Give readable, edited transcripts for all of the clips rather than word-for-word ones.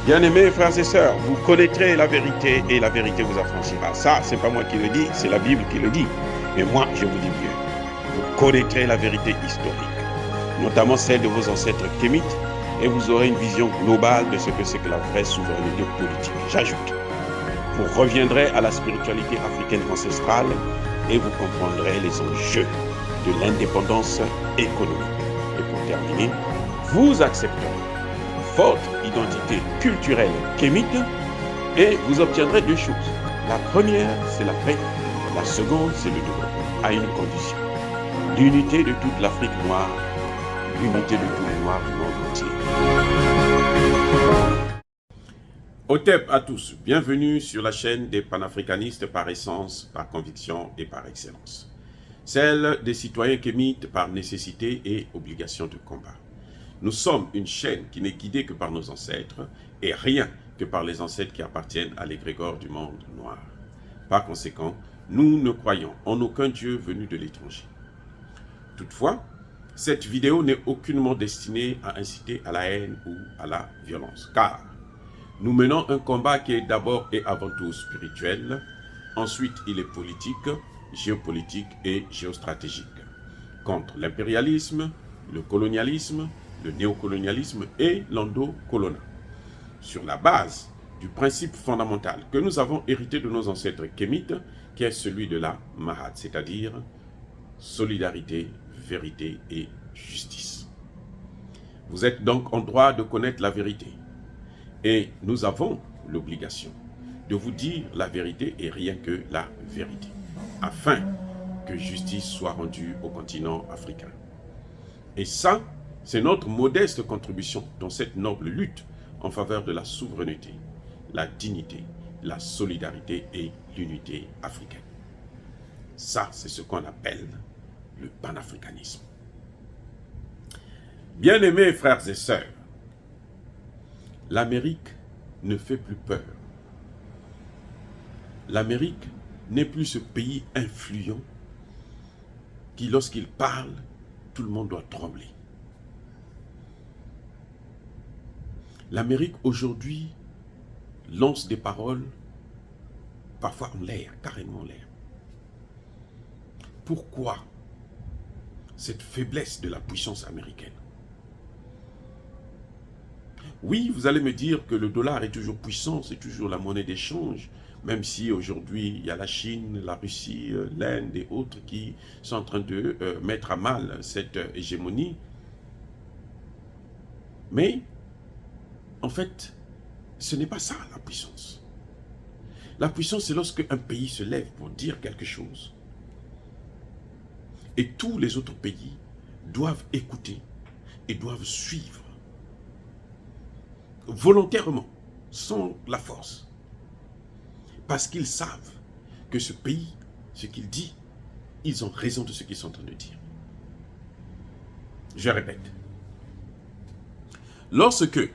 Bien-aimés frères et sœurs, vous connaîtrez la vérité et la vérité vous affranchira. Ça, c'est pas moi qui le dis, c'est la Bible qui le dit. Mais moi, je vous dis mieux. Vous connaîtrez la vérité historique, notamment celle de vos ancêtres kémites, et vous aurez une vision globale de ce que c'est que la vraie souveraineté politique. J'ajoute, vous reviendrez à la spiritualité africaine ancestrale et vous comprendrez les enjeux de l'indépendance économique. Et pour terminer, vous accepterez votre identité culturelle kémite et vous obtiendrez deux choses. La première, c'est la paix. La seconde, c'est le développement, à une condition. L'unité de toute l'Afrique noire, l'unité de tous les Noirs du monde entier. Otep à tous, bienvenue sur la chaîne des panafricanistes par essence, par conviction et par excellence. Celle des citoyens kémites par nécessité et obligation de combat. Nous sommes une chaîne qui n'est guidée que par nos ancêtres et rien que par les ancêtres qui appartiennent à l'égrégore du monde noir. Par conséquent, nous ne croyons en aucun Dieu venu de l'étranger. Toutefois, cette vidéo n'est aucunement destinée à inciter à la haine ou à la violence, car nous menons un combat qui est d'abord et avant tout spirituel, ensuite il est politique, géopolitique et géostratégique, contre l'impérialisme, le colonialisme, le néocolonialisme et l'endocolonat, sur la base du principe fondamental que nous avons hérité de nos ancêtres kémites, qui est celui de la Mahat, c'est-à-dire solidarité, vérité et justice. Vous êtes donc en droit de connaître la vérité, et nous avons l'obligation de vous dire la vérité et rien que la vérité, afin que justice soit rendue au continent africain. Et ça, c'est notre modeste contribution dans cette noble lutte en faveur de la souveraineté, la dignité, la solidarité et l'unité africaine. Ça, c'est ce qu'on appelle le panafricanisme. Bien-aimés frères et sœurs, l'Amérique ne fait plus peur. L'Amérique n'est plus ce pays influent qui, lorsqu'il parle, tout le monde doit trembler. L'Amérique aujourd'hui lance des paroles parfois en l'air, carrément en l'air. Pourquoi cette faiblesse de la puissance américaine? Oui, vous allez me dire que le dollar est toujours puissant, c'est toujours la monnaie d'échange, même si aujourd'hui il y a la Chine, la Russie, l'Inde et autres qui sont en train de mettre à mal cette hégémonie. Mais en fait, ce n'est pas ça la puissance. La puissance, c'est lorsque un pays se lève pour dire quelque chose. Et tous les autres pays doivent écouter et doivent suivre. Volontairement, sans la force. Parce qu'ils savent que ce pays, ce qu'il dit, ils ont raison de ce qu'ils sont en train de dire. Je répète. Lorsque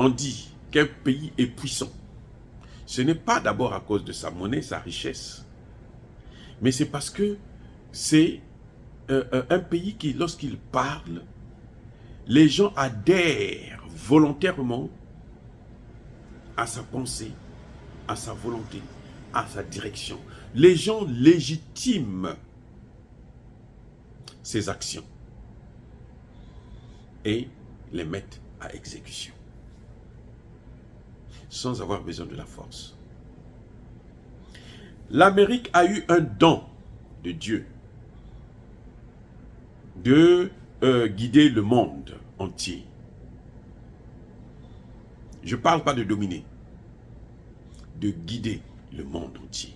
on dit qu'un pays est puissant, ce n'est pas d'abord à cause de sa monnaie, sa richesse, mais c'est parce que c'est un pays qui, lorsqu'il parle, les gens adhèrent volontairement à sa pensée, à sa volonté, à sa direction. Les gens légitiment ses actions et les mettent à exécution, sans avoir besoin de la force. L'Amérique a eu un don de Dieu de guider le monde entier. Je ne parle pas de dominer, de guider le monde entier.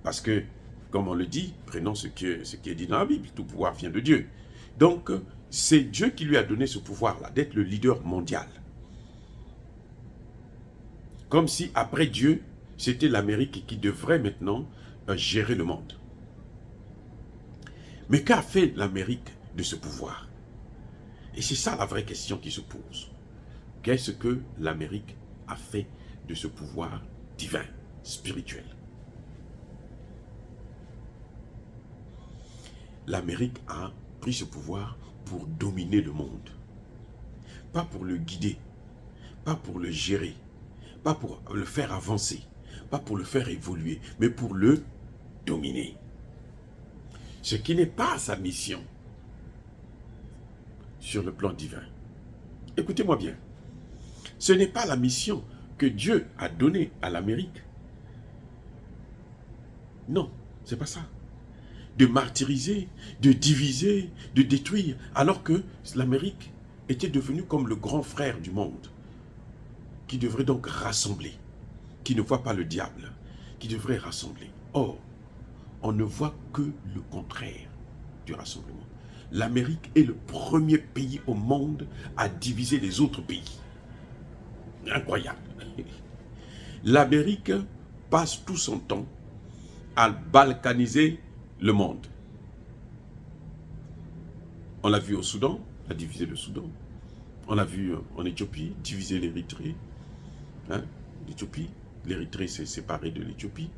Parce que, comme on le dit, prenons ce qui est dit dans la Bible, tout pouvoir vient de Dieu. Donc, c'est Dieu qui lui a donné ce pouvoir-là, d'être le leader mondial. Comme si, après Dieu, c'était l'Amérique qui devrait maintenant gérer le monde. Mais qu'a fait l'Amérique de ce pouvoir? Et c'est ça la vraie question qui se pose. Qu'est-ce que l'Amérique a fait de ce pouvoir divin, spirituel? L'Amérique a pris ce pouvoir pour dominer le monde. pas pour le guider, pas pour le gérer, pas pour le faire avancer, pas pour le faire évoluer, mais pour le dominer. Ce qui n'est pas sa mission sur le plan divin. Écoutez-moi bien, ce n'est pas la mission que Dieu a donnée à l'Amérique. Non, c'est pas ça. De martyriser, de diviser, de détruire, alors que l'Amérique était devenue comme le grand frère du monde, qui devrait donc rassembler, qui ne voit pas le diable, qui devrait rassembler. Or, on ne voit que le contraire du rassemblement. L'Amérique est le premier pays au monde à diviser les autres pays. Incroyable. L'Amérique passe tout son temps à balkaniser le monde. On l'a vu au Soudan, a divisé le Soudan. On l'a vu en Éthiopie, diviser l'Érythrée. Hein? L'Érythrée s'est séparée de l'Éthiopie.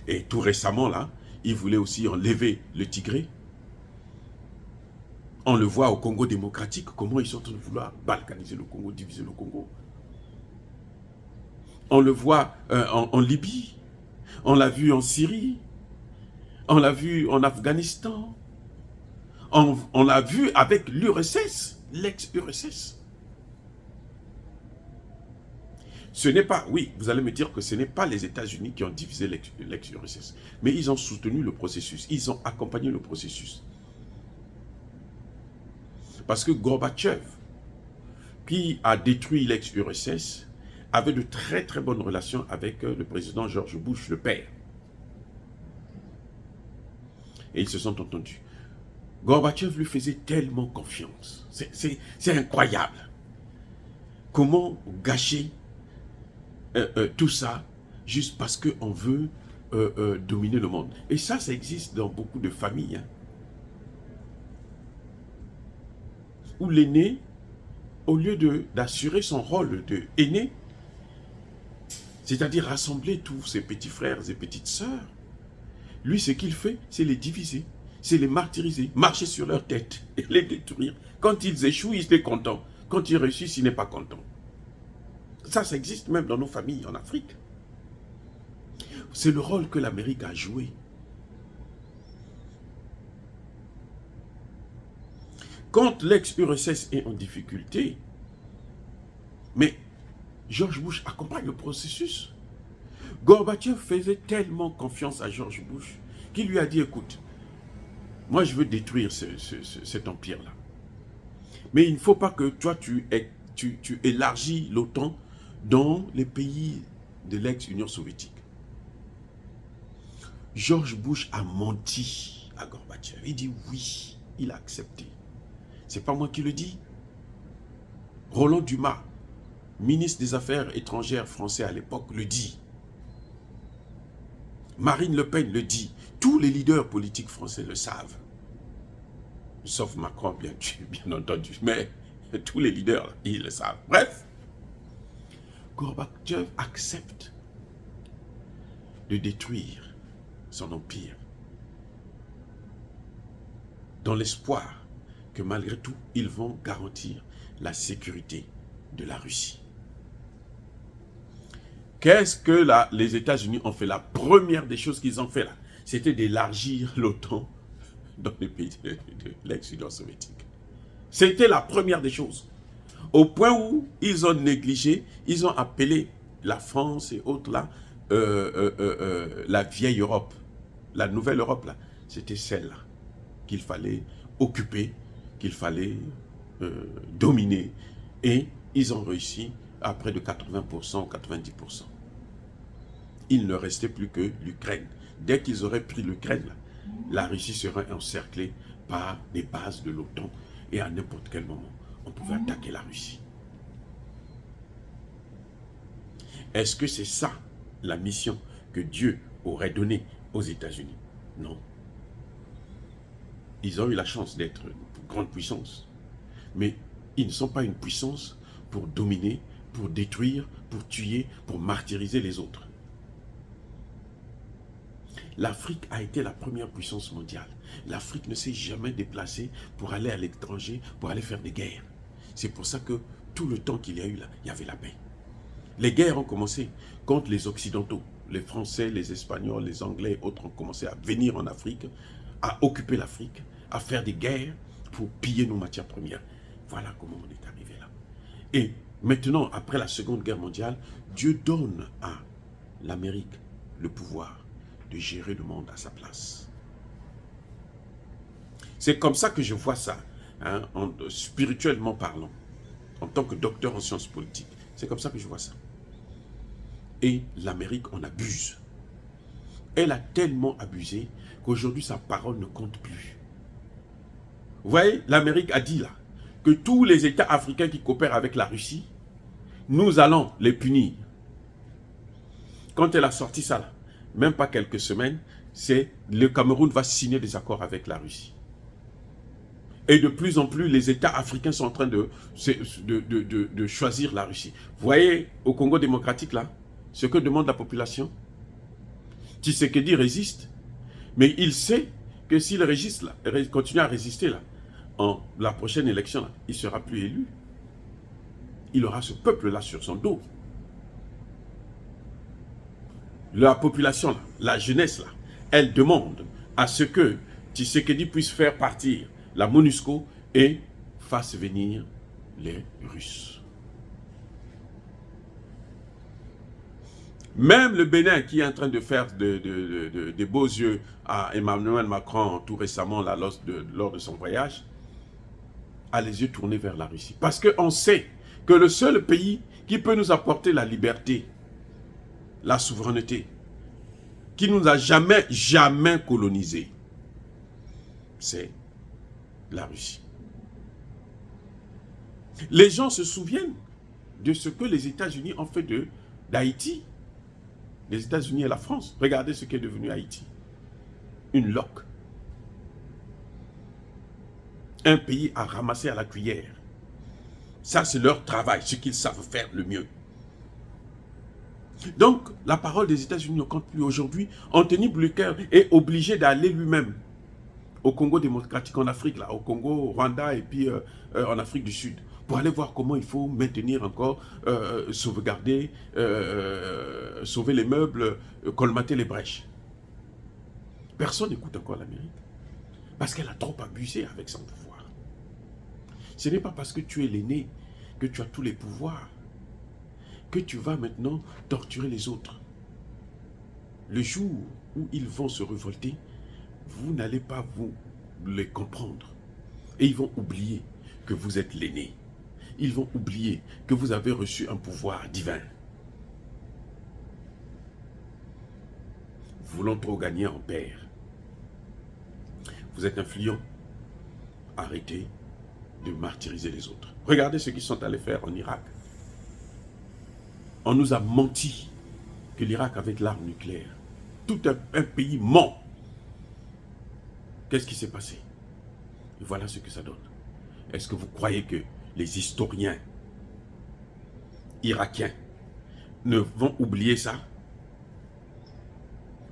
Et tout récemment, là, ils voulaient aussi enlever le Tigré. On le voit au Congo démocratique, comment ils sont en train de vouloir balkaniser le Congo, diviser le Congo. On le voit en Libye, on l'a vu en Syrie, on l'a vu en Afghanistan, on l'a vu avec l'URSS, l'ex-URSS. Ce n'est pas, oui, vous allez me dire que ce n'est pas les États-Unis qui ont divisé l'ex-URSS, mais ils ont soutenu le processus, ils ont accompagné le processus. Parce que Gorbatchev, qui a détruit l'ex-URSS, avait de très très bonnes relations avec le président George Bush, le père. Et ils se sont entendus. Gorbatchev lui faisait tellement confiance. C'est incroyable. Comment gâcher tout ça juste parce qu'on veut dominer le monde. Et ça existe dans beaucoup de familles. Hein, où l'aîné, au lieu d'assurer son rôle d'aîné, c'est-à-dire rassembler tous ses petits frères et petites sœurs, lui, ce qu'il fait, c'est les diviser, c'est les martyriser, marcher sur leur tête et les détruire. Quand ils échouent, il est content. Quand ils réussissent, il n'est pas content. Ça existe même dans nos familles en Afrique. C'est le rôle que l'Amérique a joué. Quand l'ex-URSS est en difficulté, mais George Bush accompagne le processus. Gorbatchev faisait tellement confiance à George Bush qu'il lui a dit, écoute, moi je veux détruire cet empire-là. Mais il ne faut pas que toi tu élargis l'OTAN dans les pays de l'ex-Union soviétique. George Bush a menti à Gorbatchev. Il dit oui, il a accepté. C'est pas moi qui le dis. Roland Dumas, ministre des Affaires étrangères français à l'époque, le dit. Marine Le Pen le dit. Tous les leaders politiques français le savent. Sauf Macron, bien entendu. Mais tous les leaders, ils le savent. Bref, Gorbatchev accepte de détruire son empire dans l'espoir que malgré tout, ils vont garantir la sécurité de la Russie. Qu'est-ce que les États-Unis ont fait? La première des choses qu'ils ont fait là, c'était d'élargir l'OTAN dans les pays de l'ex-Union soviétique. C'était la première des choses. Au point où ils ont négligé, ils ont appelé la France et autres là, la vieille Europe. La nouvelle Europe là, c'était celle-là qu'il fallait occuper, qu'il fallait dominer. Et ils ont réussi à près de 80%, 90%. Il ne restait plus que l'Ukraine. Dès qu'ils auraient pris l'Ukraine, la Russie serait encerclée par des bases de l'OTAN. Et à n'importe quel moment, on pouvait attaquer la Russie. Est-ce que c'est ça la mission que Dieu aurait donnée aux États-Unis? Non. Ils ont eu la chance d'être une grande puissance. Mais ils ne sont pas une puissance pour dominer, pour détruire, pour tuer, pour martyriser les autres. L'Afrique a été la première puissance mondiale. L'Afrique ne s'est jamais déplacée pour aller à l'étranger, pour aller faire des guerres. C'est pour ça que tout le temps qu'il y a eu là, il y avait la paix. Les guerres ont commencé contre les Occidentaux. Les Français, les Espagnols, les Anglais et autres ont commencé à venir en Afrique, à occuper l'Afrique, à faire des guerres pour piller nos matières premières. Voilà comment on est arrivé là. Et maintenant, après la Seconde Guerre mondiale, Dieu donne à l'Amérique le pouvoir de gérer le monde à sa place. C'est comme ça que je vois ça, hein, spirituellement parlant, en tant que docteur en sciences politiques. C'est comme ça que je vois ça. Et l'Amérique en abuse. Elle a tellement abusé qu'aujourd'hui sa parole ne compte plus. Vous voyez, l'Amérique a dit là, que tous les États africains qui coopèrent avec la Russie, nous allons les punir. Quand elle a sorti ça là, même pas quelques semaines, c'est le Cameroun va signer des accords avec la Russie. Et de plus en plus, les États africains sont en train de choisir la Russie. Vous voyez, au Congo démocratique, là, ce que demande la population, Tshisekedi résiste, mais il sait que s'il résiste, là, continue à résister, là, en la prochaine élection, là, il ne sera plus élu. Il aura ce peuple-là sur son dos. La population, là, la jeunesse, là, elle demande à ce que Tshisekedi puisse faire partir la MONUSCO et fasse venir les Russes. Même le Bénin qui est en train de faire des beaux yeux à Emmanuel Macron tout récemment là, lors de son voyage, a les yeux tournés vers la Russie. Parce qu'on sait que le seul pays qui peut nous apporter la liberté, la souveraineté, qui nous a jamais colonisés, c'est la Russie. Les gens se souviennent de ce que les États-Unis ont fait d'Haïti. Les États-Unis et la France. Regardez ce qu'est devenu Haïti. Une loque. Un pays à ramasser à la cuillère. Ça, c'est leur travail, ce qu'ils savent faire le mieux. Donc, la parole des États-Unis ne compte plus aujourd'hui. Anthony Blinken est obligé d'aller lui-même au Congo démocratique, en Afrique, là, au Congo, au Rwanda et puis en Afrique du Sud, pour aller voir comment il faut maintenir encore, sauvegarder, sauver les meubles, colmater les brèches. Personne n'écoute encore l'Amérique, parce qu'elle a trop abusé avec son pouvoir. Ce n'est pas parce que tu es l'aîné que tu as tous les pouvoirs, que tu vas maintenant torturer les autres. Le jour où ils vont se révolter, vous n'allez pas vous les comprendre. Et ils vont oublier que vous êtes l'aîné. Ils vont oublier que vous avez reçu un pouvoir divin. Voulant trop gagner en paire. Vous êtes influent. Arrêtez de martyriser les autres. Regardez ce qu'ils sont allés faire en Irak. On nous a menti que l'Irak avait l'arme nucléaire. Tout un pays ment. Qu'est-ce qui s'est passé? Et voilà ce que ça donne. Est-ce que vous croyez que les historiens irakiens ne vont oublier ça?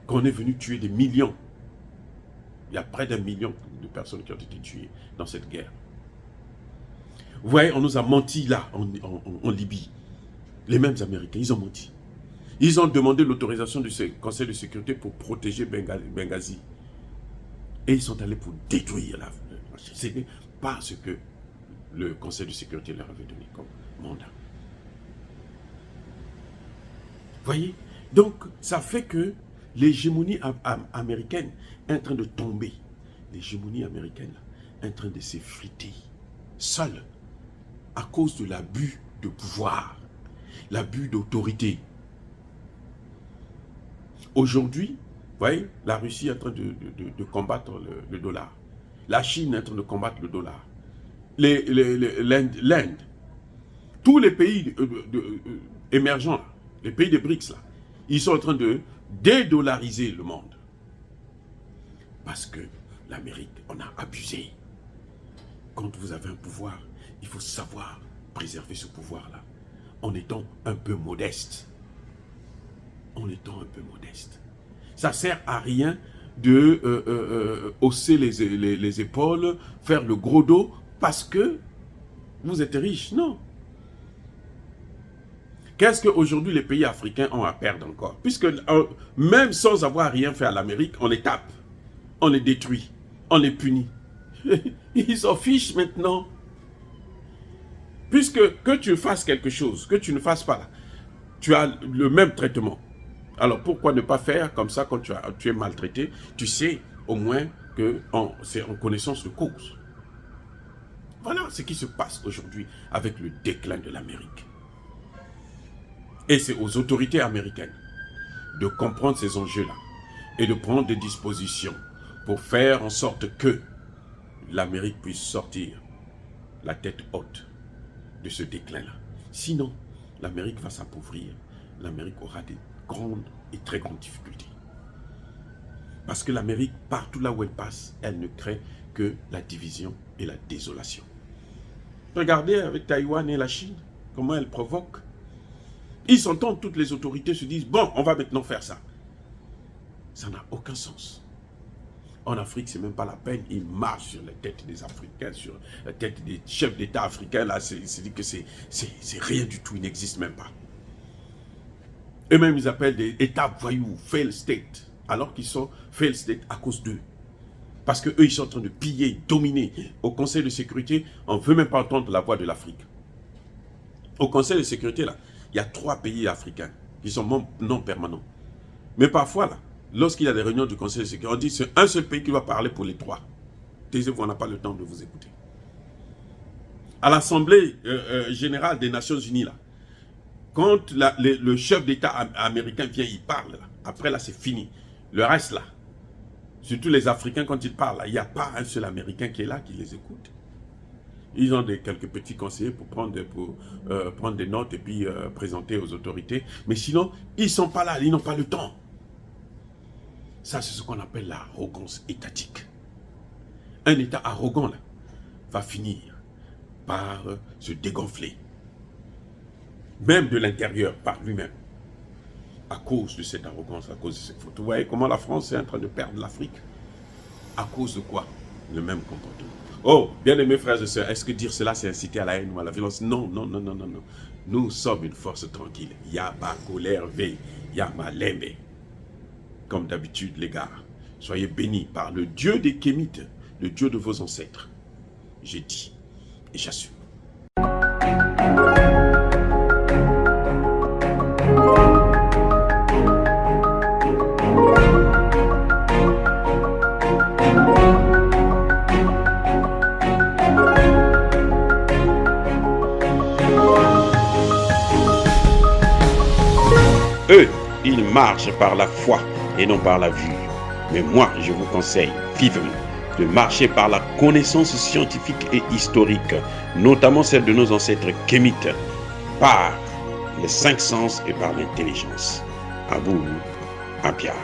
Qu'on est venu tuer des millions. Il y a près d'1 million de personnes qui ont été tuées dans cette guerre. Vous voyez, on nous a menti là, en Libye. Les mêmes Américains, ils ont menti. Ils ont demandé l'autorisation du Conseil de sécurité pour protéger Benghazi. Et ils sont allés pour détruire la... Ce n'est pas ce que le Conseil de sécurité leur avait donné comme mandat. Vous voyez? Donc, ça fait que l'hégémonie américaine est en train de tomber. L'hégémonie américaine est en train de s'effriter. Seule. À cause de l'abus de pouvoir. L'abus d'autorité. Aujourd'hui, vous voyez, la Russie est en train de combattre le dollar. La Chine est en train de combattre le dollar. L'Inde. Tous les pays émergents, les pays des BRICS, là, ils sont en train de dédollariser le monde. Parce que l'Amérique, on a abusé. Quand vous avez un pouvoir, il faut savoir préserver ce pouvoir-là. En étant un peu modeste. En étant un peu modeste. Ça ne sert à rien de hausser les épaules, faire le gros dos, parce que vous êtes riches. Non. Qu'est-ce qu'aujourd'hui les pays africains ont à perdre encore? Puisque même sans avoir rien fait à l'Amérique, on les tape, on les détruit, on les punit. Ils s'en fichent maintenant. Puisque que tu fasses quelque chose, que tu ne fasses pas, tu as le même traitement. Alors pourquoi ne pas faire comme ça quand tu es maltraité? Tu sais au moins que c'est en connaissance de cause. Voilà ce qui se passe aujourd'hui avec le déclin de l'Amérique. Et c'est aux autorités américaines de comprendre ces enjeux-là et de prendre des dispositions pour faire en sorte que l'Amérique puisse sortir la tête haute de ce déclin-là. Sinon, l'Amérique va s'appauvrir. L'Amérique aura des grandes et très grandes difficultés. Parce que l'Amérique, partout là où elle passe, elle ne crée que la division et la désolation. Regardez avec Taïwan et la Chine, comment elle provoque. Ils s'entendent, toutes les autorités se disent, bon, on va maintenant faire ça. Ça n'a aucun sens. En Afrique, c'est même pas la peine. Ils marchent sur la tête des Africains, sur la tête des chefs d'État africains. Là, c'est dit que c'est rien du tout, il n'existe même pas. Eux-mêmes, ils appellent des États voyous, fail state, alors qu'ils sont fail state à cause d'eux. Parce qu'eux, ils sont en train de piller, dominer. Au Conseil de sécurité, on ne veut même pas entendre la voix de l'Afrique. Au Conseil de sécurité, là, il y a 3 pays africains qui sont membres non permanents. Mais parfois, là, lorsqu'il y a des réunions du Conseil de sécurité, on dit que c'est un seul pays qui va parler pour les 3. Taisez-vous, on n'a pas le temps de vous écouter. À l'Assemblée générale des Nations Unies, là, quand le chef d'État américain vient, il parle. Là. Après, là, c'est fini. Le reste, là, surtout les Africains, quand ils parlent, il n'y a pas un seul Américain qui est là, qui les écoute. Ils ont quelques petits conseillers pour prendre des notes et puis présenter aux autorités. Mais sinon, ils ne sont pas là, ils n'ont pas le temps. Ça, c'est ce qu'on appelle l'arrogance étatique. Un État arrogant, là, va finir par se dégonfler. Même de l'intérieur, par lui-même. À cause de cette arrogance, à cause de cette faute. Vous voyez comment la France est en train de perdre l'Afrique? À cause de quoi? Le même comportement. Oh, bien-aimés frères et sœurs, est-ce que dire cela, c'est inciter à la haine ou à la violence? Non, non, non, non, non, non. Nous sommes une force tranquille. Yaba colère ve, yama lembe. Comme d'habitude, les gars, soyez bénis par le Dieu des Kémites, le Dieu de vos ancêtres. J'ai dit et j'assume. Eux, ils marchent par la foi et non par la vue. Mais moi, je vous conseille vivement de marcher par la connaissance scientifique et historique, notamment celle de nos ancêtres kémites, par les 5 sens et par l'intelligence. À vous, Apia.